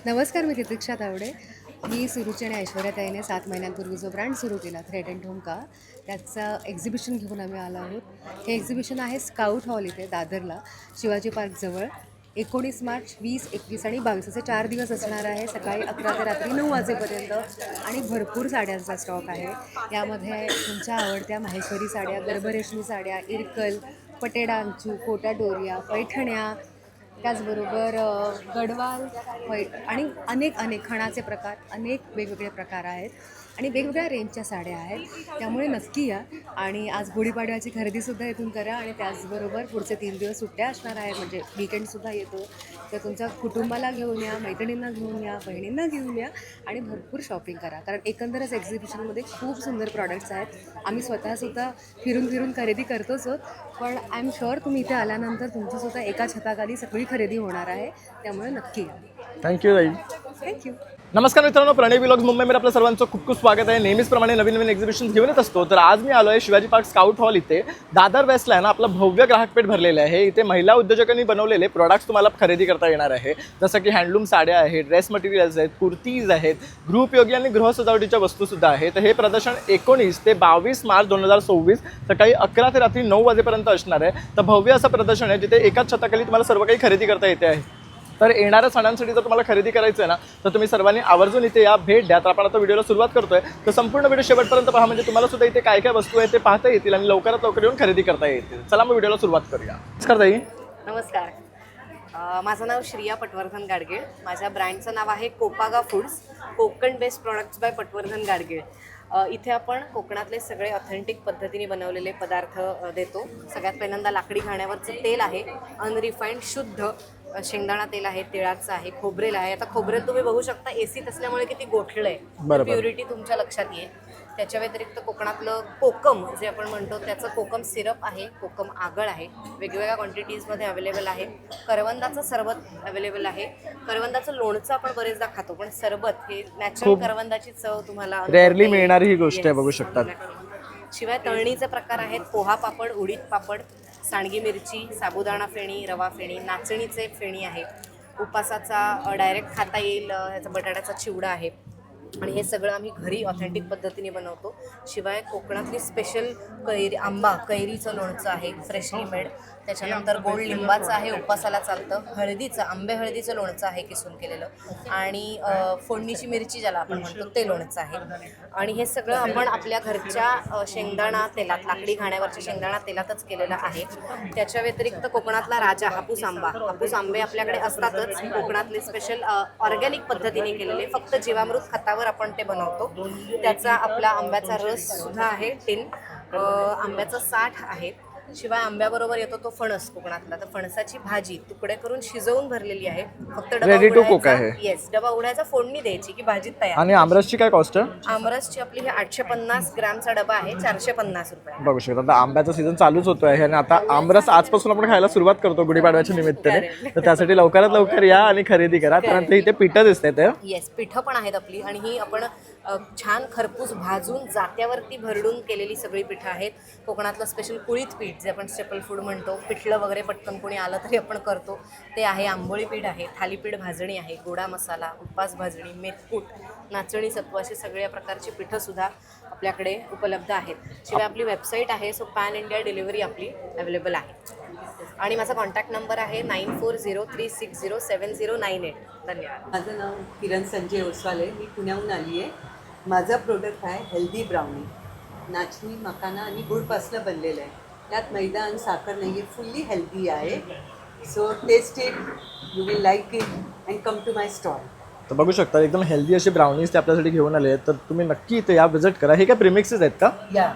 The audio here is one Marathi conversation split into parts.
नमस्कार, मी तितिक्षा तावडे. मी सुरुची आणि ऐश्वर्याताईने 7 महिन्यांपूर्वी जो ब्रँड सुरू केला थ्रेड अँड होम का, त्याचं एक्झिबिशन घेऊन आम्ही आलो आहोत. हे एक्झिबिशन आहे स्काउट हॉल इथे दादरला, शिवाजी पार्कजवळ. 19 मार्च, 20, 21 आणि 22 असे 4 दिवस असणार आहे. सकाळी 11 ते रात्री 9 वाजेपर्यंत. आणि भरपूर साड्यांचा स्टॉक आहे. यामध्ये तुमच्या आवडत्या माहेश्वरी साड्या, गर्भरेशमी साड्या, इरकल, पटेडा अंचू, कोटा डोरिया, पैठण्या, त्याचबरोबर गडवाल आणि अनेक खणाचे प्रकार, अनेक वेगवेगळे प्रकार आहेत आणि वेगवेगळ्या रेंजच्या साड्या आहेत. त्यामुळे नक्की या. आणि आज गुढीपाडव्याची खरेदीसुद्धा इथून करा. आणि त्याचबरोबर पुढचे 3 दिवस सुट्ट्या असणार आहेत, म्हणजे वीकेंडसुद्धा येतो. तर तुमच्या कुटुंबाला घेऊन या, मैत्रिणींना घेऊन या, बहिणींना घेऊन या आणि भरपूर शॉपिंग करा. कारण एकंदरच एक्झिबिशनमध्ये खूप सुंदर प्रॉडक्ट्स आहेत. आम्ही स्वतःसुद्धा फिरून खरेदी करतोच आहोत, पण आय एम शुअर तुम्ही इथे आल्यानंतर तुमचीसुद्धा एका छताखाली सगळी खरेदी होणार आहे. त्यामुळे नक्की या. थँक्यू ताई. थँक्यू. नमस्कार मित्रांनो, प्रणय व्लॉग्स मुंबईमध्ये आपलं सर्वांचं खूप खूप स्वागत आहे. नेहमीचप्रमाणे नवीन एक्झिबिशन घेऊन येत असतो. तर आज मी आलो आहे शिवाजी पार्क स्काउट हॉल इथे. दादर वेस्टला आहे ना, आपलं भव्य ग्राहकपेठ भरलेलं आहे. इथे महिला उद्योजकांनी बनवलेले प्रोडक्ट्स तुम्हाला खरेदी करता येणार आहे. जसं की हँडलूम साड्या आहेत, ड्रेस मटेरियल्स आहेत, कुर्तीज आहेत, गृहोपयोगी आणि गृह सजावटीच्या वस्तूसुद्धा आहेत. तर हे प्रदर्शन 19 ते 22 मार्च 2024 सकाळी 11 ते रात्री 9 वाजेपर्यंत असणार आहे. तर भव्य असं प्रदर्शन आहे जिथे एकाच छताखाली तुम्हाला सर्व काही खरेदी करता येते आहे. तर येणाऱ्या सणांसाठी जर तुम्हाला खरेदी करायचं आहे ना, तर तुम्ही सर्वांनी आवर्जून इथे या, भेट द्या. तर आपण आता व्हिडिओला सुरुवात करतोय. तर संपूर्ण व्हिडिओ शेवटपर्यंत पहा, म्हणजे तुम्हाला सुद्धा इथे काय काय वस्तू आहे ते पाहता येतील आणि लवकरात लवकर येऊन खरेदी करता येतील. चला मग व्हिडिओला सुरुवात करूया. नमस्कार ताई. नमस्कार. माझं नाव श्रिया पटवर्धन गाडगीळ. माझ्या ब्रँडचं नाव आहे Kopaga foods, Konkan based products by Patwardhan Gadgil. इथे आपण कोकणातले सगळे ऑथेंटिक पद्धतीने बनवलेले पदार्थ देतो. सगळ्यात पहिल्यांदा लाकडी घाण्यावरचं तेल आहे, अनरिफाईंड शुद्ध शेंगदाणा तेल आहे, तिळाचं आहे, खोबरेल आहे. आता खोबरेल तुम्ही बघू शकता एसीत असल्यामुळे किती गोठलं आहे, प्युरिटी तुमच्या लक्षात येईल. त्याच्या व्यतिरिक्त कोकणातलं कोकम जे आपण म्हणतो त्याचं कोकम सिरप आहे, कोकम आगळ आहे, वेगवेगळ्या क्वांटिटीजमध्ये अवेलेबल आहे. करवंदाचं सरबत अवेलेबल आहे. करवंदाचं लोणचं आपण बरेचदा खातो, पण सरबत हे नॅचरल करवंदाची चव तुम्हाला रेअरली मिळणारी ही गोष्ट आहे, बघू शकतात. शिवाय तळणीचे प्रकार आहेत, पोहा पापड, उडीद पापड, सांडगी मिरची, साबुदाणा फेणी, रवा फेणी, नाचणीचे फेणी आहे, उपासाचा डायरेक्ट खाता येईल ह्याचा बटाट्याचा चिवडा आहे. आणि हे सगळं आम्ही घरी ऑथेंटिक पद्धतीने बनवतो. शिवाय कोकणातली स्पेशल कैरीचं लोणचं आहे, फ्रेशली मेड. त्याच्यानंतर गोड लिंबाचं आहे, उपासाला चालतं. हळदीचं, आंबे हळदीचं लोणचं आहे किसून केलेलं. आणि फोडणीची मिरची ज्याला आपण म्हणतो ते लोणचं आहे. आणि हे सगळं आपण आपल्या घरच्या शेंगदाणा तेलात, लाकडी घाण्यावरच्या शेंगदाणा तेलातच केलेलं आहे. त्याच्या व्यतिरिक्त कोकणातला राजा हापूस आंबे आपल्याकडे असतातच. कोकणातले स्पेशल ऑर्गॅनिक पद्धतीने केलेले, फक्त जीवामृत खतावर आपण ते बनवतो. त्याचा आपला आंब्याचा रस सुद्धा आहे, टिन. आंब्याचं साठ आहे. शिवाय आंब्याबरोबर येतो तो फणस कोकणातला. तर फणसाची भाजी तुकडे करून शिजवून भरलेली आहे, फक्त रेडी टू कुक आहे. येस, डबा उघडायचा, फोडणी द्यायची की भाजी तयार. आणि आमरसची काय कॉस्ट आहे? आमरसची आपली ही 850 ग्रॅमचा डबा आहे, 450 रुपये. बघू शकता. आता आंब्याचा सीझन चालूच होतो आहे आणि आता आमरस आजपासून आपण खायला सुरुवात करतो गुढीपाडव्याच्या निमित्ताने. तर त्यासाठी लवकरात लवकर या आणि खरेदी करा. कारण इथे पिठं दिसतात. येस, पिठं पण आहेत आपली. आणि ही आपण छान खरपूस भाजून जात्यावरती भरडून केलेली सगळी पिठं आहेत. कोकणातलं स्पेशल कुळीत पीठ जे आपण स्टेपल फूड म्हणतो, पिठलं वगैरे पटकन कोणी आलं तरी आपण करतो ते आहे. आंबोळी पीठ आहे, थालीपीठ भाजणी आहे, गोडा मसाला, उपास भाजणी, मेथकूट, नाचणी सत्व अशी सगळ्या प्रकारची पिठंसुद्धा आपल्याकडे उपलब्ध आहेत. शिवाय आपली वेबसाईट आहे, सो पॅन इंडिया डिलिव्हरी आपली अवेलेबल आहे. आणि माझा कॉन्टॅक्ट नंबर आहे 9403607098. धन्यवाद. माझं नाव किरण संजय ओसवाले, मी पुण्याहून आली आहे. माझं प्रोडक्ट आहे हेल्दी ब्राउनी, नाचणी, मकाना आणि गुळपासनं बनलेलं आहे. त्यात मैदा आणि साखर नाही आहे, फुल्ली हेल्दी आहे. So taste it, you will like it and come to my stall. तर बघू शकता एकदम हेल्दी असे ब्राउनीज ते आपल्यासाठी घेऊन आले आहेत. तर तुम्ही नक्की इथे या, विजिट करा. हे काय प्रीमिक्सेस आहेत का? या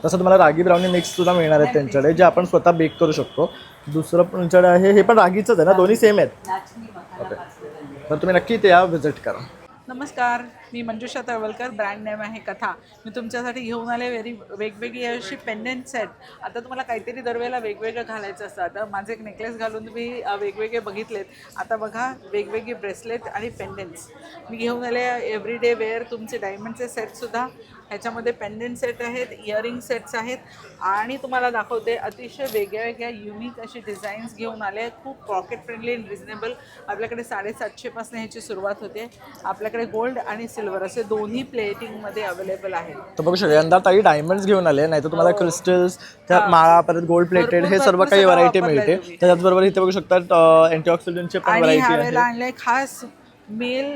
तसं तुम्हाला रागी ब्राउनी मिक्स सुद्धा मिळणार आहेत त्यांच्याकडे, जे आपण स्वतः बेक करू शकतो. दुसरं त्यांच्याकडे आहे, हे पण रागीचंच आहे ना, दोन्ही सेम आहेत. नाचणी मकाना पासनं बनलेलं. तर तुम्ही नक्की इथे या, विजिट करा. नमस्कार. मी मंजुषा तळवलकर, ब्रँड नेम आहे कथा. मी तुमच्यासाठी घेऊन आले वेगवेगळी अशी पेंडेंट सेट. आता तुम्हाला काहीतरी दरवेळेला वेगवेगळं घालायचं असतं. आता माझे एक नेकलेस घालून तुम्ही वेगवेगळे बघितलेत. आता बघा वेगवेगळे ब्रेसलेट आणि पेंडेंट्स मी घेऊन आले. एव्हरीडे वेअर तुमचे डायमंडचे सेटसुद्धा ह्याच्यामध्ये पेंडेंट सेट आहेत, इयरिंग सेट्स आहेत आणि तुम्हाला दाखवते अतिशय वेगळ्या वेगळ्या युनिक अशी डिझाईन्स घेऊन आले. खूप पॉकेट फ्रेंडली अँड रिजनेबल. आपल्याकडे 750पासून ह्याची सुरुवात होते. आपल्याकडे गोल्ड आणि सिल्वर असे दोन्ही प्लेटिंगमध्ये अवेलेबल आहेत. तर बघू शकता यंदा ताई डायमंड्स घेऊन आले, नाही तर तुम्हाला क्रिस्टल्स, त्या माळा, परत गोल्ड प्लेटेड हे सर्व काही व्हरायटी मिळते. त्याचबरोबर इथे बघू शकतात अँटीऑक्सिडंटचे पण आणि व्हरायटी ह्यावेळेला आहे. आणले खास मेल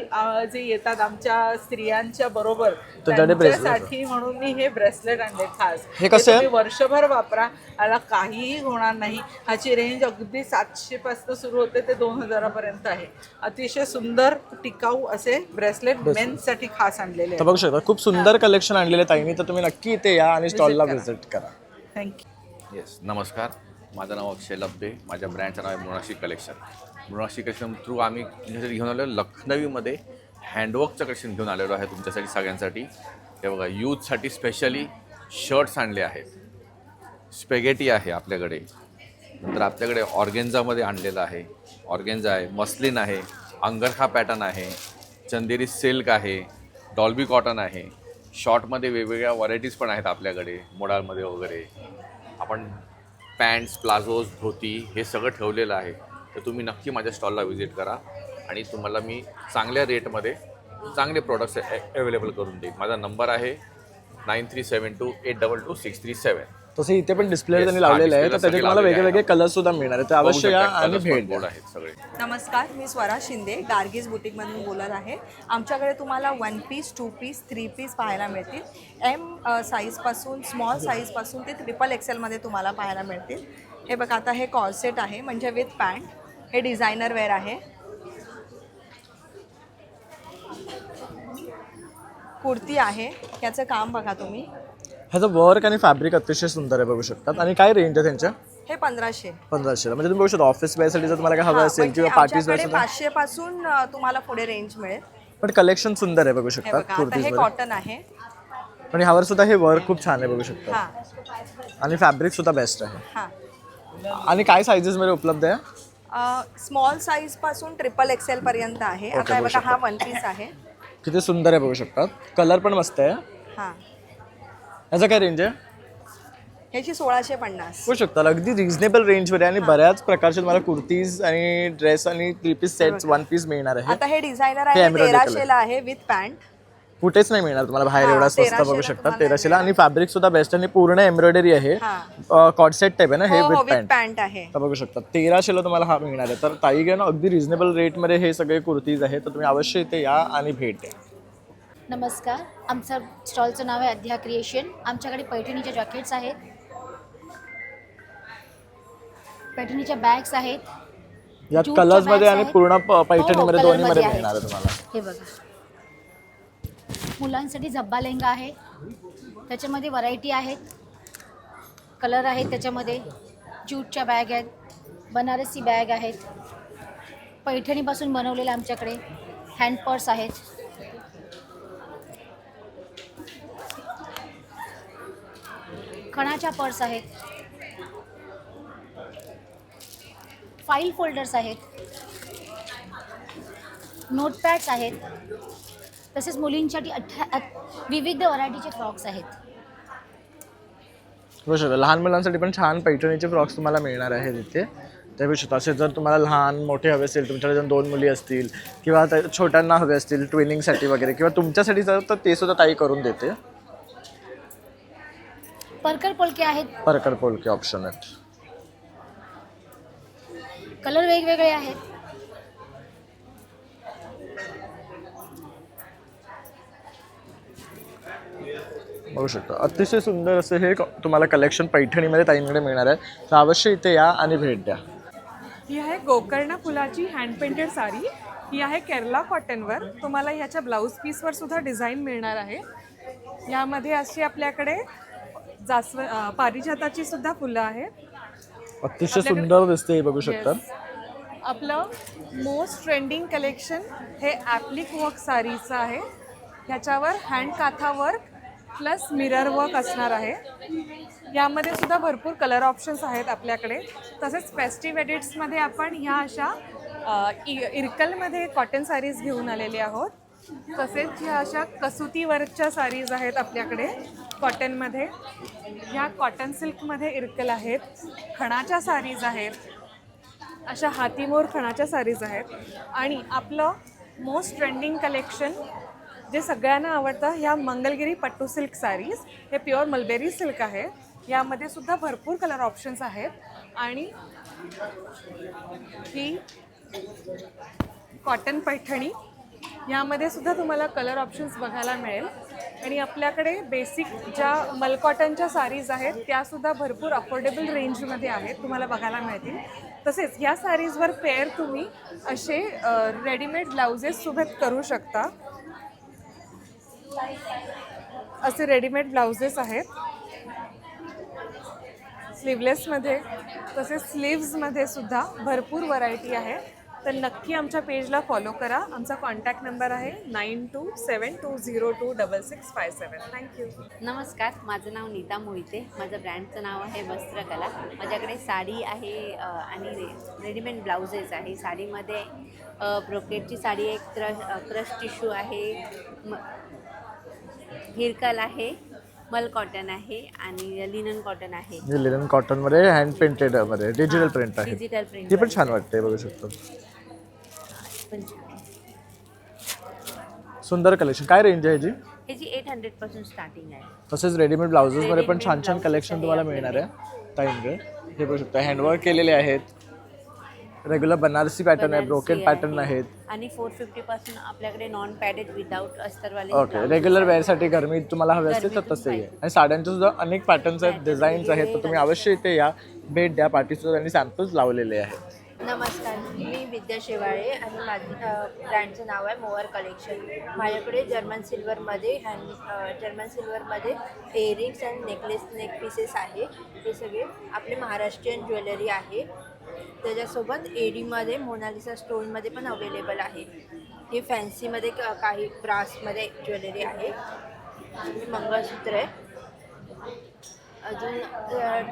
जे येतात आमच्या स्त्रियांच्या बरोबर त्याच्यासाठी त्यांच्यासाठी म्हणून मी हे ब्रेसलेट आणले खास. हे कसं आहे? तुम्ही वर्षभर वापरा, याला काहीही होणार नाही. ह्याची रेंज अगदी 700 पासून सुरू होते ते 2000 पर्यंत आहे. अतिशय सुंदर टिकाऊ असे ब्रेसलेट मेन्ससाठी खास आणलेले तर बघू शकता खूप सुंदर कलेक्शन आणलेले ताईंनी. तर तुम्ही नक्की इथे या आणि स्टॉलला व्हिजिट करा. थँक्यू. येस, नमस्कार. माझं नाव अक्षय लब्बे. माझ्या ब्रँडचं नाव आहे मृणाक्षी कलेक्शन. मृणाक्षी कलेक्शन थ्रू आम्ही तुमच्यासाठी घेऊन आलेलो लखनवीमध्ये हँडवर्कचं कलेक्शन घेऊन आलेलो आहे तुमच्यासाठी सगळ्यांसाठी. हे बघा, यूथसाठी स्पेशली शर्ट्स आणले आहेत. स्पेगेटी आहे आपल्याकडे. नंतर आपल्याकडे ऑर्गेन्झामध्ये आणलेलं आहे. ऑर्गेन्झा आहे, मस्लिन आहे, अंगरखा पॅटर्न आहे, चंदेरी सिल्क आहे, डॉल्बी कॉटन आहे. शॉर्टमध्ये वेगवेगळ्या व्हरायटीज पण आहेत आपल्याकडे, मोडालमध्ये वगैरे. आपण पॅन्ट्स, प्लाझोज, धोती हे सगळं ठेवलेलं आहे. तर तुम्ही नक्की माझ्या स्टॉलला व्हिजिट करा आणि तुम्हाला मी चांगल्या रेटमध्ये चांगले प्रोडक्ट्स अवेलेबल करून देईन. माझा नंबर आहे 9372822637. तसे इथे पण डिस्प्ले त्यांनी लावलेले आहे, तर त्याचे तुम्हाला वेगवेगळे कलर सुद्धा मिळणार आहे. तर अवश्य या आणि भेट द्या. आहेत सगळे. नमस्कार, मी स्वरा शिंदे गार्गीज बुटीकमधून बोलत आहे. आमच्याकडे तुम्हाला 1 पीस, 2 पीस, 3 पीस पाहायला मिळतील. एम साईजपासून, स्मॉल साईजपासून ते XXLमध्ये तुम्हाला पाहायला मिळतील. हे बघा, आता हे कॉर्सेट आहे म्हणजे विथ पॅन्ट. हे डिझायनर वेअर आहे. कुर्ती आहे, याचं काम बघा तुम्ही. ह्याचं वर्क आणि फॅब्रिक अतिशय सुंदर आहे, बघू शकतात. आणि काय रेंज आहे त्यांच्या? हे 1500. 1500 म्हणजे तुम्ही बघू शकता ऑफिस वेअरसाठी जर तुम्हाला काय हवं असेल किंवा पार्टीज आमच्याकडे वेअर 500 पासून तुम्हाला पुढे रेंज मिळेल. पण कलेक्शन सुंदर आहे, बघू हे शकतात बघा, आता कुर्तीज हे वर. कॉटन आहे. पण ह्यावर सुद्धा हे वर्क खूप छान आहे, बघू शकता. हां आणि फॅब्रिक सुद्धा बेस्ट आहे. हां. आणि काय सायझेस मध्ये उपलब्ध आहे? स्मॉल साईज पासून XXL पर्यंत आहे. आता हे बघा, हा 1 पीस आहे. किती सुंदर आहे, बघू शकतात. कलर पण मस्त आहे. हां, ह्याचा काय रेंज आहे? ह्याची 1650. बघू शकता अगदी रिझनेबल रेंजमध्ये आणि बऱ्याच प्रकारचे तुम्हाला कुर्तीज आणि ड्रेस आणि 3 पीस सेट्स, 1 पीस मिळणार आहे. आता हे डिझायनर हे आहे, embroidery 1300 आहे विथ पॅन्ट. कुठेच नाही मिळणार तुम्हाला बाहेर, हां, एवढा स्वस्त 1300 बघू शकता. तुम्हाला 1300 आणि फॅब्रिक सुद्धा बेस्ट आणि पूर्ण एम्ब्रॉयडरी आहे. कॉट सेट टाईप आहे ना हे, हो, विथ विथ पॅन्ट. पॅन्ट आहे. तर बघू शकता 1300 तुम्हाला हा मिळणार आहे. तर ताई ना अगदी रिझनेबल रेटमध्ये हे सगळे कुर्तीज आहेत. तर तुम्ही अवश्य इथे या आणि भेट द्या. नमस्कार, आमचं स्टॉलचं नाव आहे अध्या क्रिएशन. आमच्याकडे पैठणीच्या जॅकेट्स आहेत, पैठणीच्या बॅग्स आहेत. यात जूटच्या कलर्समध्ये bags आणि आहेत. पूर्ण हो, पैठणीमध्ये हो, दोन्हीमध्ये कलरमध्ये मिळणार आहे आहेत. तुम्हाला. हे बघा, मुलांसाठी झब्बा लेंगा आहे. त्याच्यामध्ये व्हरायटी आहेत, कलर आहेत. त्याच्यामध्ये जूटच्या बॅग आहेत, बनारसी बॅग आहेत, पैठणीपासून बनवलेले आमच्याकडे हँड पर्स आहेत. खणाच्या पर्स आहेत, फाईल फोल्डर्स आहेत, नोटपॅड्स आहेत. तसेच मुलींसाठी विविध व्हरायटीचे फ्रॉक्स आहेत. बघू शकता लहान मुलांसाठी पण छान पैठणीचे फ्रॉक्स तुम्हाला मिळणार आहेत इथे. ते बघू शकता. असे जर तुम्हाला लहान मोठे हवे असतील, तुमच्याकडे जर 2 मुली असतील किंवा छोट्यांना हवे असतील ट्विनिंगसाठी वगैरे किंवा तुमच्यासाठी जर, तर ते सुद्धा ताई करून देते. परकर पोलके आहेत, परकर पोलके ऑप्शन आहेत. कलर वेगवेगळे आहेत. बघू शकता अतिशय सुंदर असं हे तुम्हाला कलेक्शन पैठणीमध्ये ताईंकडे मिळणार आहे. तर अवश्य इथे या आणि भेट द्या. ही आहे गोकर्णा फुलाची हँड पेंटेड साडी. ही आहे केरला कॉटनवर. तुम्हाला ह्याच्या ब्लाऊज पीसवर सुद्धा डिझाईन मिळणार आहे. यामध्ये अशी आपल्याकडे पारिजाताची सुद्धा फुलं आहेत. अतिशय सुंदर दिसते हे, बघू शकता. आपलं मोस्ट ट्रेंडिंग कलेक्शन हे ॲप्लिक वर्क साडीचं आहे. ह्याच्यावर hand kantha work plus mirror work असणार आहे. यामध्ये सुद्धा भरपूर कलर ऑप्शन्स आहेत आपल्याकडे. तसेच फेस्टिव्ह एडिट्समध्ये आपण ह्या अशा इरकलमध्ये कॉटन साडीज घेऊन आलेले आहोत. तसेच ह्या अशा कसुती वर्कच्या साडीज आहेत आपल्याकडे कॉटनमध्ये. ह्या कॉटन सिल्कमध्ये इरकल आहेत. खणाच्या साडीज आहेत, अशा हातीमोर खणाच्या साडीज आहेत. आणि आपलं मोस्ट ट्रेंडिंग कलेक्शन जे सगळ्यांना आवडतं, ह्या मंगलगिरी पट्टू सिल्क साडीज. हे प्युअर मलबेरी सिल्क आहे. यामध्ये सुद्धा भरपूर कलर ऑप्शन्स आहेत. आणि ही कॉटन पैठणी, यामध्ये सुद्धा तुम्हाला कलर ऑप्शन्स बघायला मिळेल. आणि आपल्याकडे बेसिक ज्या मलकॉटनच्या साडीज आहेत त्यासुद्धा भरपूर अफोर्डेबल रेंजमध्ये आहेत, तुम्हाला बघायला मिळतील. तसेच ह्या साडीजवर पेअर तुम्ही असे रेडीमेड ब्लाउजेस सोबत करू शकता. असे रेडीमेड ब्लाउजेस आहेत स्लीवलेसमध्ये. तसेच स्लीव्समध्ये सुद्धा भरपूर व्हरायटी आहे. तर नक्की आमच्या पेजला फॉलो करा. आमचा कॉन्टॅक्ट नंबर आहे 9272026657. थँक्यू. नमस्कार, माझं नाव नीता मोहिते. माझं ब्रँडचं नाव आहे वस्त्रकला. माझ्याकडे साडी आहे आणि रेडीमेड ब्लाउजेस आहे. साडीमध्ये ब्रोकेटची साडी आहे, क्रश टिश्यू आहे, हिरकल आहे, मल कॉटन आहे आणि लिनन कॉटन आहे. लिनन कॉटनमध्ये हँड पेंटेड मध्ये डिजिटल प्रिंट आहे. डिजिटल प्रिंट ती पण छान वाटते, बघू शकतो. सुंदर कलेक्शन. काय रेंज आहे ह्याची? ह्याची 800 पासून स्टार्टिंग आहे. तसेच रेडीमेड ब्लाउजेसमध्ये पण छान छान कलेक्शन तुम्हाला मिळणार आहे. टाईमकडे हे बघू शकता, हँडवर्क केलेले आहेत. रेग्युलर बनारसी पॅटर्न आहे, ब्रोकेड पॅटर्न आहेत. आणि 450 पासून आपल्याकडे नॉन पॅडेड विदाउट अस्तरवाले. ओके, रेग्युलर वेअरसाठी गरमी तुम्हाला हवे असते तर तसे आहे. आणि साड्यांचे सुद्धा अनेक पॅटर्न्स आहेत, डिझाईन्स आहेत. तर तुम्ही अवश्य इथे या, भेट द्या. पार्टीसुद्धा त्यांनी सॅम्पल्स लावलेले आहेत. नमस्कार, मी विद्या शेवाळे आणि माझं ब्रँडचं नाव आहे मोअर कलेक्शन. माझ्याकडे जर्मन सिल्वरमध्ये इयरिंग्स अँड नेक पीसेस आहे. हे सगळे आपले महाराष्ट्रीयन ज्वेलरी आहे. त्याच्यासोबत एडीमध्ये मोनालिसा स्टोनमध्ये पण अवेलेबल आहे. हे फॅन्सीमध्ये काही ब्रासमध्ये ज्वेलरी आहे. मंगळसूत्र आहे. अजून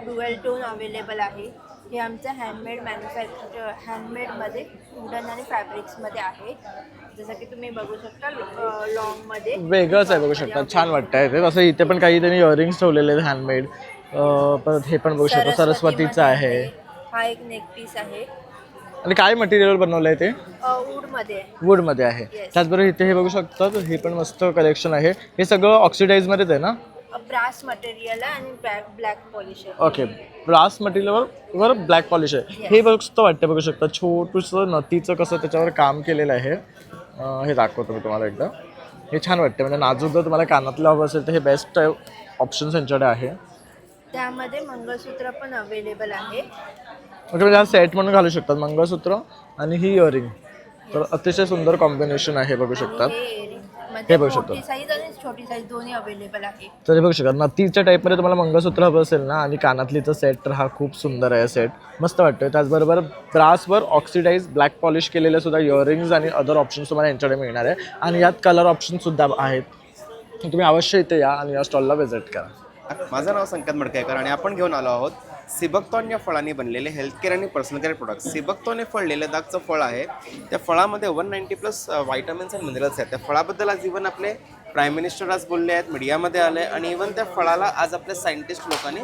डुएल टोन अवेलेबल आहे. हे आमचं हँडमेडमध्ये वुडन आणि फॅब्रिक्समध्ये आहे. जसं की तुम्ही बघू शकता लॉंगमध्ये वेगळंच आहे, बघू शकता. छान वाटतंय ते. तसं इथे पण काही त्यांनी इयरिंग्स ठेवलेले आहेत हँडमेड. परत हे पण बघू शकता, सरस्वतीचं आहे. हा एक नेक पीस आहे. आणि काय मटेरियल बनवलंय ते? वूडमध्ये आहे. त्याचबरोबर इथे हे बघू शकता, हे पण मस्त कलेक्शन आहे. हे सगळं ऑक्सिडाईजमध्येच आहे ना? ब्रास मटेरियल आहे आणि ब्लॅक पॉलिश आहे. ओके, ब्रास मटेरियलवर ब्लॅक पॉलिश आहे. हे मस्त वाटतं, बघू शकता. छोटूसं नथीचं कसं त्याच्यावर काम केलेलं आहे. हे दाखवतो मी तुम्हाला एकदा. हे छान वाटतं. म्हणजे नाजूक जर तुम्हाला कानातलं हवं असेल तर हे बेस्ट ऑप्शन त्यांच्याकडे आहे. त्यामध्ये मंगळसूत्र पण अवेलेबल आहे. ओके, म्हणजे हा सेट म्हणून घालू शकतात, मंगळसूत्र आणि ही इयरिंग. तर अतिशय सुंदर कॉम्बिनेशन आहे, बघू शकतात. हे बघू शकतो. मोठी साईज आणि छोटी साईज दोन्ही अवेलेबल आहे. तर हे बघू शकता, नथीच्या टाईपमध्ये तुम्हाला मंगळसूत्र हवं असेल ना आणि कानातलीचं सेट, तर हा खूप सुंदर आहे सेट. मस्त वाटतोय. त्याचबरोबर ब्रासवर ऑक्सिडाईज ब्लॅक पॉलिश केलेले सुद्धा इयरिंग्स आणि अदर ऑप्शन्स तुम्हाला यांच्याकडे मिळणार आहे. आणि यात कलर ऑप्शनसुद्धा आहेत. तुम्ही अवश्य इथे या आणि या स्टॉलला व्हिजिट करा. माझं नाव संकेत मडकेकर आणि आपण घेऊन आलो आहोत सिबकतॉन या फळाने बनलेले हेल्थकेअर आणि पर्सनल केअर प्रोडक्ट. सिबकतॉन हे फळ लेलेदागचं फळ आहे. त्या फळामध्ये 190+ व्हायटमिन्स आणि मिनरल्स आहेत. त्या फळाबद्दल आज इव्हन आपले प्राईम मिनिस्टर आज बोलले आहेत, मीडियामध्ये आले. आणि इव्हन त्या फळाला आज आपल्या सायंटिस्ट लोकांनी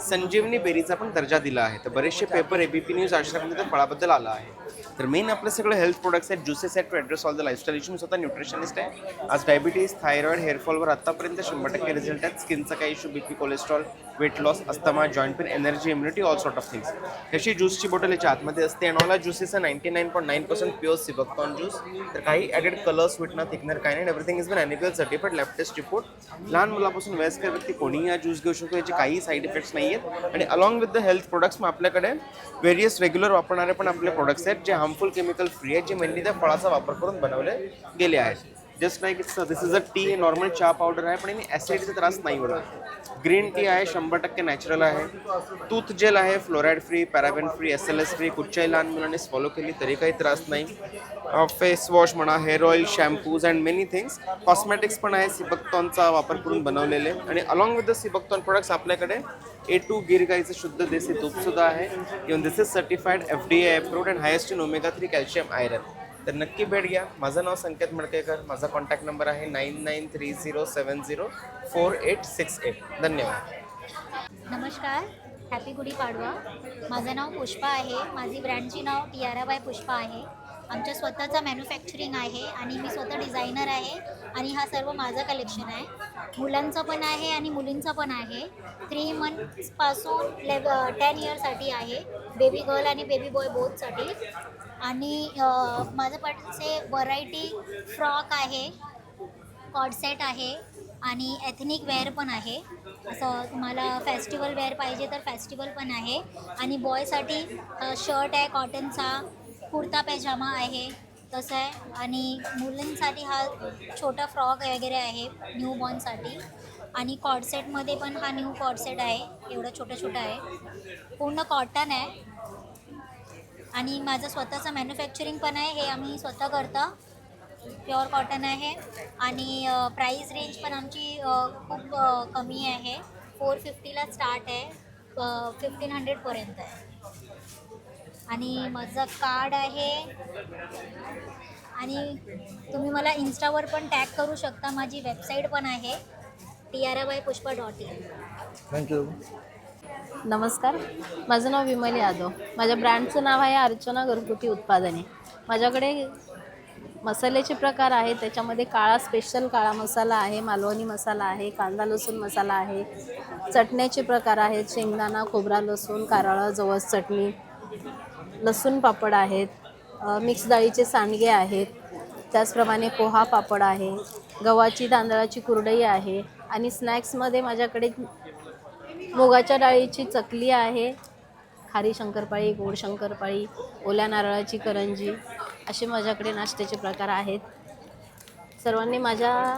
संजीवनी बेरीचा पण दर्जा दिला आहे. तर बरेचसे पेपर ABP न्यूज आश्रममध्ये त्या फळाबद्दल आला आहे. तर मेन आपले सगळे हेल्थ प्रोडक्ट्स आहेत, ज्युसेस आहेत to address all the lifestyle issue. मी स्वतः न्यूट्रिशनिस्ट आहे. आज डायबिटीज, थायरॉइड, हेअरफॉलवर आत्तापर्यंत 100% रिझल्ट आहेत. स्किनचा काही इश्यू, BP, कोलेस्ट्रॉल, weight loss, asthma, joint pain, energy, immunity, all sort of things. ह्याची ज्यूसची बॉटल याच्या आतमध्ये असते. आणि all juices 99.9% pure seabuckthorn juice. तर काही ॲडेड कलर, स्वीटनर, थिकनर काही नाही. Everything is been animal certified, lab test report. लहान मुलापासून वयस्कर व्यक्ती कोणीही हा ज्यूस घेऊ शकतो. याचे काही साईड इफेक्ट्स नाही आहेत. आणि along with the health products मग आपल्याकडे व्हेरियस रेग्युलर वापरणारे पण आपले प्रोडक्ट्स आहेत जे हार्मफुल केमिकल फ्री आहेत, जे मेनली त्या फळाचा वापर करून बनवले गेले आहेत. Just like this is a T, हे नॉर्मल चहा पावडर आहे, पण याने ॲसिडिटीचा त्रास नाही होणार. ग्रीन टी आहे, 100% नॅचरल आहे. टूथ जेल आहे, fluoride free, paraben free, SLS free. कुठच्याही लहान मुलांनी फॉलो केली तरी काही त्रास नाही. फेस वॉश म्हणा, hair oil, shampoos and many things. Cosmetics पण आहे सिबकतॉनचा वापर करून बनवलेले. आणि along with the sea buckthorn products आपल्याकडे A2 गिर गाईचं शुद्ध देसी तूपसुद्धा आहे. Even this is certified FDA approved and highest in omega-3 calcium iron. तर नक्की भेट घ्या. माझं नाव संकेत मडकेकर. माझा कॉन्टॅक्ट नंबर आहे 9930704868. धन्यवाद. नमस्कार, हॅपी गुढीपाडवा. माझं नाव पुष्पा आहे. माझी ब्रँडची नाव टियारा बाय पुष्पा आहे. आमच्या स्वतःचा मॅन्युफॅक्चरिंग आहे आणि मी स्वतः डिझायनर आहे आणि हा सर्व माझं कलेक्शन आहे. मुलांचं पण आहे आणि मुलींचं पण आहे. 3 मंथ्सपासून 10 इयर्ससाठी आहे, बेबी गर्ल आणि बेबी बॉय बोथसाठी. आणि माझं पणचे व्हरायटी फ्रॉक आहे, कॉडसेट आहे आणि एथनिक वेअर पण आहे. असं तुम्हाला फेस्टिवल वेअर पाहिजे तर फेस्टिवल पण आहे. आणि बॉयसाठी शर्ट आहे कॉटनचा, कुर्ता पैजामा आहे तसं आहे. आणि मुलींसाठी हा छोटा फ्रॉक वगैरे आहे न्यू बॉर्नसाठी. आणि कॉडसेटमध्ये पण हा न्यू कॉडसेट आहे, एवढं छोटं छोटं आहे, पूर्ण कॉटन आहे. आणि माझं स्वतःचं मॅन्युफॅक्चरिंग पण आहे, हे आम्ही स्वतः करतो. प्युअर कॉटन आहे. आणि प्राईस रेंज पण आमची खूप कमी आहे. 450ला स्टार्ट आहे, 1500पर्यंत आहे. आणि माझं कार्ड आहे. आणि तुम्ही मला इन्स्टावर पण टॅग करू शकता. माझी वेबसाईट पण आहे tiarabypushpa.in. थँक्यू. नमस्कार, माझं नाव विमल यादव. माझ्या ब्रँडचं नाव आहे अर्चना घरगुती उत्पादने. माझ्याकडे मसाल्याचे प्रकार आहेत. त्याच्यामध्ये काळा स्पेशल काळा मसाला आहे, मालवणी मसाला आहे, कांदा लसूण मसाला आहे. चटण्याचे प्रकार आहेत, शेंगदाणा, खोबरा, लसूण, कारळा, जवस चटणी, लसूण पापड आहेत, मिक्स डाळीचे सांडगे आहेत. त्याचप्रमाणे पोहा पापड आहे, गव्हाची तांदळाची कुरडई आहे. आणि स्नॅक्समध्ये माझ्याकडे मुगाच्या डाळीची चकली आहे, खारी शंकरपाळी, गोड शंकरपाळी, ओल्या नारळाची करंजी, असे माझ्याकडे नाश्त्याचे प्रकार आहेत. सर्वांनी माझ्या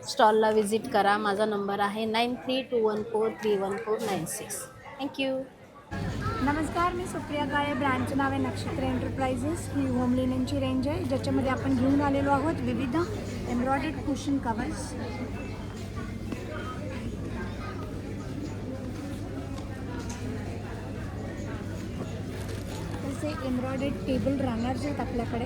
स्टॉलला व्हिजिट करा. माझा नंबर आहे 9321431496. थँक्यू. नमस्कार, मी सुप्रिया काळे. ब्रँडचं नाव आहे नक्षत्र एंटरप्राइजेस. ही होम लिनेनची रेंज आहे, ज्याच्यामध्ये आपण घेऊन आलेलो आहोत विविध एम्ब्रॉयडर्ड कुशन कवर्स. तसे एम्ब्रॉयडर्ड टेबल रनर्स आहेत आपल्याकडे.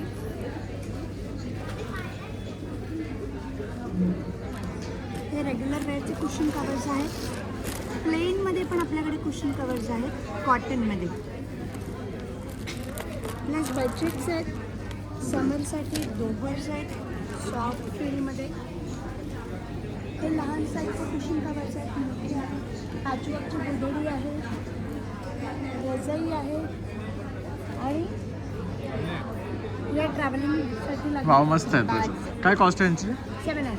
हे रेग्युलर वेअरचे कुशन कवर्स आहेत. प्लेनमध्ये पण आपल्याकडे कुशन कवर्स आहेत कॉटनमध्ये. प्लस बेडशीट्स आहेत समरसाठी, दोघर्स आहेत सॉफ्ट फीलमध्ये. हे लहान साईजचे कुशन कवर्स आहेत, मोठे आहेत. पॅचवर्कची गुदडी आहे, रजाई आहे. आणि या ट्रॅव्हलिंगसाठी वाव, मस्त आहेत. काय कॉस्ट आहे यांची? 700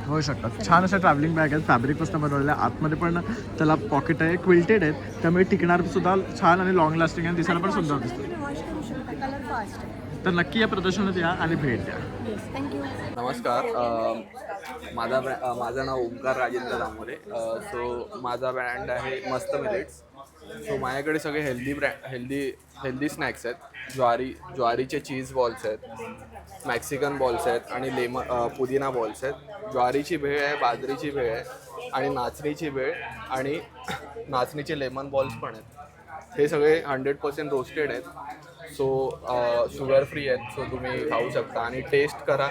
होऊ शकतात. छान अशा ट्रॅव्हलिंग बॅग आहेत, फॅब्रिकपासून बनवलेल्या. आतमध्ये पण त्याला पॉकेट आहे, क्विल्टेड आहेत, त्यामुळे टिकणार सुद्धा छान आणि लॉंग लास्टिंग आणि दिसायला पण सुंदर दिसतं. वॉश करू शकता, कलर फास्ट. तर नक्की या प्रदर्शनात या आणि भेट द्या. Yes, thank you. नमस्कार, माझं नाव ओंकार राजेंद्र दामोरे. सो माझा ब्रँड आहे मस्त मिलेट्स. सो माझ्याकडे सगळे हेल्दी स्नॅक्स आहेत. ज्वारीचे चीज बॉल्स आहेत, मॅक्सिकन बॉल्स आहेत आणि पुदिना बॉल्स आहेत. ज्वारीची भेळ आहे, बाजरीची भेळ आहे आणि नाचणीची भेळ आणि नाचणीचे लेमन बॉल्स पण आहेत. हे सगळे 100% रोस्टेड आहेत. सो शुगर फ्री आहेत. सो तुम्ही खाऊ शकता आणि टेस्ट करा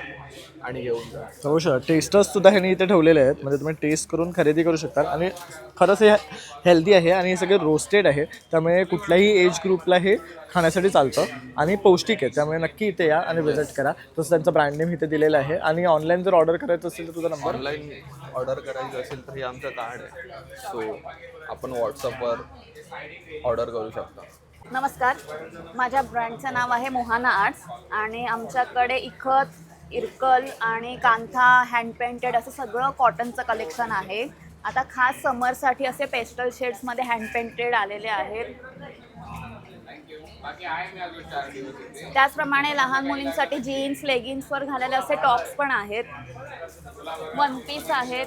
आणि घेऊन जा. हो सर, टेस्टर्स सुद्धा ह्यांनी इथे ठेवलेले आहेत, म्हणजे तुम्ही टेस्ट करून खरेदी करू शकता. आणि खरंच हे हेल्दी आहे आणि हे सगळे रोस्टेड आहे, त्यामुळे कुठल्याही एज ग्रुपला हे खाण्यासाठी चालतं आणि पौष्टिक आहे. त्यामुळे नक्की इथे या आणि व्हिजिट करा. तसं त्यांचा ब्रँड नेम इथे दिलेला आहे. आणि ऑनलाईन जर ऑर्डर करायचं असेल तर तुझा नंबर? ऑनलाईन ऑर्डर करायचं असेल तर हे आमचं कार्ड आहे. सो आपण व्हॉट्सअपवर ऑर्डर करू शकता. नमस्कार, माझ्या ब्रँडचं नाव आहे मोहाना आर्ट्स आणि आमच्याकडे इखत, इरकल आणि कांथा, हँड पेंटेड असं सगळं कॉटनचं कलेक्शन आहे. आता खास समरसाठी असे पेस्टल शेड्समध्ये हँड पेंटेड आलेले आहेत. त्याचप्रमाणे लहान मुलींसाठी जीन्स लेगिन्सवर घालायला असे टॉप्स पण आहेत, वन पीस आहेत.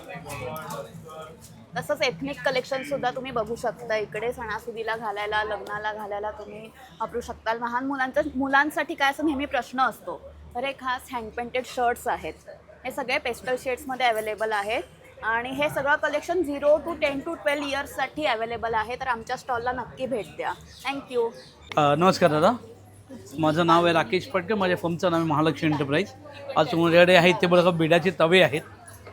तसंच एथनिक कलेक्शन सुद्धा तुम्ही बघू शकता इकडे. सणासुदीला घालायला, लग्नाला घालायला तुम्ही वापरू शकता. लहान मुलांसाठी काय असं नेहमी प्रश्न असतो, तर हे खास हँड पेंटेड शर्ट्स आहेत. हे सगळे पेस्टल शेड्समध्ये अवेलेबल आहेत आणि हे सगळं कलेक्शन 0 to 10 to 12 इयर्ससाठी अवेलेबल आहे. तर आमच्या स्टॉलला नक्की भेट द्या. थँक्यू. नमस्कार दादा, माझं नाव आहे राकेश पटके. माझ्या फर्मचं नाव आहे महालक्ष्मी एंटरप्राइज. आज तुमच्याकडे आहेत ते बघा, बिडाचे तवे आहेत,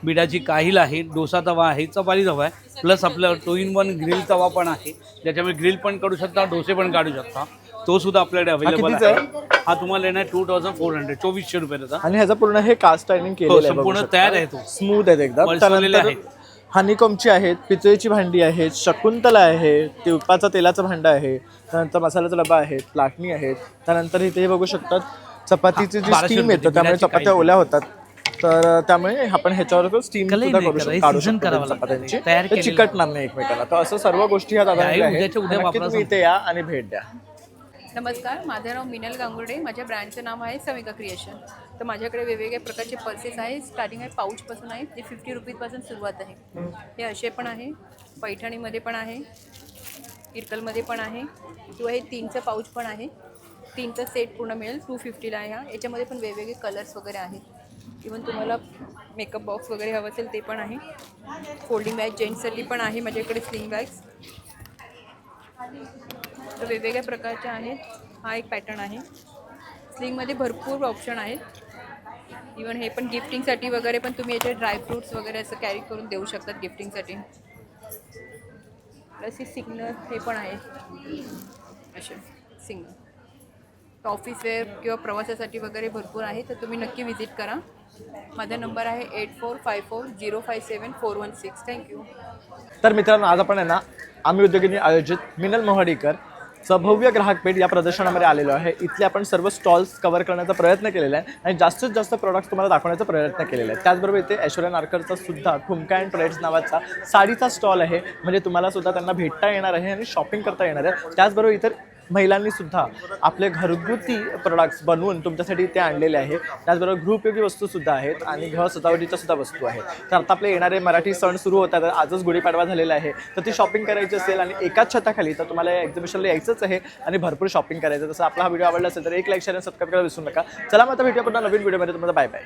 बिडाची काहील आहे, डोसा तवा आहे, चपाती तवा आहे, प्लस आपलं 2-in-1 ग्रिल तवा पण आहे, ज्याच्यामुळे ग्रिल पण काढू शकता, डोसे पण काढू शकता. तो सुद्धा आपल्याकडे अवेलेबल आहे. हा तुम्हाला येणार 2400 2400 रुपयाचा. आणि ह्याचा पूर्ण हे कास्ट आयर्निंग केलेलं आहे, संपूर्ण तयार आहे. तो स्मूथ आहे एकदम. त्यानंतर हनीकॉमची आहेत, पितळेची भांडी आहेत, शकुंतला आहे, तिळपाचा तेलाचं भांडं आहे, त्यानंतर मसाल्याचा डबा आहेत, लाटणी आहेत. त्यानंतर इथे बघू शकतात चपातीची जी स्टीम येतं, त्यामुळे चपात्या ओल्या होतात. तर त्यामुळे आपण ह्याच्यावर स्टीम सुद्धा करू शकतो, काढू शकतो चपात्यांची, ते चिकटणार नाही एकमेकांना. तर असं सर्व गोष्टी ह्या दादांकडे आहेत. नक्की तुम्ही इथे या आणि भेट द्या. नमस्कार, माझं नाव मिनल गांगुर्डे. माझ्या ब्रँडचं नाव आहे समिका क्रिएशन. तर माझ्याकडे वेगवेगळ्या प्रकारचे पर्सेस आहेत. स्टार्टिंग आहे पाऊचपासून आहे, ते 50 रुपीजपासून सुरुवात आहे. हे असे पण आहे, पैठणीमध्ये पण आहे, इरकलमध्ये पण आहे, किंवा हे 3चं पाऊच पण आहे. 3चं सेट पूर्ण मिळेल 250ला आहे. याच्यामध्ये पण वेगवेगळे कलर्स वगैरे आहेत. इवन तुम्हाला मेकअप बॉक्स वगैरे हवं असेल ते पण आहे. फोल्डिंग बॅग जेंट्ससाठी पण आहे माझ्याकडे, स्लिंग बॅग्स तर वेगवेगळ्या प्रकारचे आहेत. हा एक पॅटर्न आहे. स्लिंगमध्ये भरपूर ऑप्शन आहेत. इवन हे पण गिफ्टिंगसाठी वगैरे पण तुम्ही याचे ड्रायफ्रूट्स वगैरे असं कॅरी करून देऊ शकतात गिफ्टिंगसाठी. प्लस हे सिग्नल हे पण आहे असे सिग्नल. तर ऑफिस वेअर किंवा प्रवासासाठी वगैरे भरपूर आहे. तर तुम्ही नक्की व्हिजिट करा. माझा नंबर आहे 8454057416. थँक्यू. तर मित्रांनो, आज आपण आहे ना आम्ही उद्योगिनी आयोजित मिनल मोहाडीकर भव्य ग्राहकपेठ या प्रदर्शनामध्ये आलेलो आहे. इथले आपण सर्व स्टॉल्स कव्हर करण्याचा प्रयत्न केलेला आहे आणि जास्तीत जास्त प्रोडक्ट्स तुम्हाला दाखवण्याचा प्रयत्न केलेला आहे. त्याचबरोबर इथे ऐश्वर्या नारकरचा सुद्धा ठुमका अँड ट्रेड्स नावाचा साडीचा स्टॉल आहे, म्हणजे तुम्हाला सुद्धा त्यांना भेटता येणार आहे आणि शॉपिंग करता येणार आहे. त्याचबरोबर इतर महिलांनी सुद्धा आपले घरगुती प्रोडक्ट्स बनवून तुमच्यासाठी ते आणलेले आहे. त्याचबरोबर गृहोपयोगी वस्तूसुद्धा आहेत आणि घर सजावटीच्या सुद्धा वस्तू आहेत. तर आता आपले येणारे मराठी सण सुरू होतात. आजच गुढीपाडवा झालेला आहे, तर ती शॉपिंग करायची असेल आणि एकाच छताखाली, तर तुम्हाला या एक्झिबिशनला यायचंच आहे आणि भरपूर शॉपिंग करायचं. तसं आपला हा व्हिडिओ आवडला असेल तर एक लाईक शेअर आणि सबस्क्राईब करायला विसरू नका. चला मग आता भेटूया पुन्हा नवीन व्हिडिओमध्ये. तुम्हाला बाय बाय.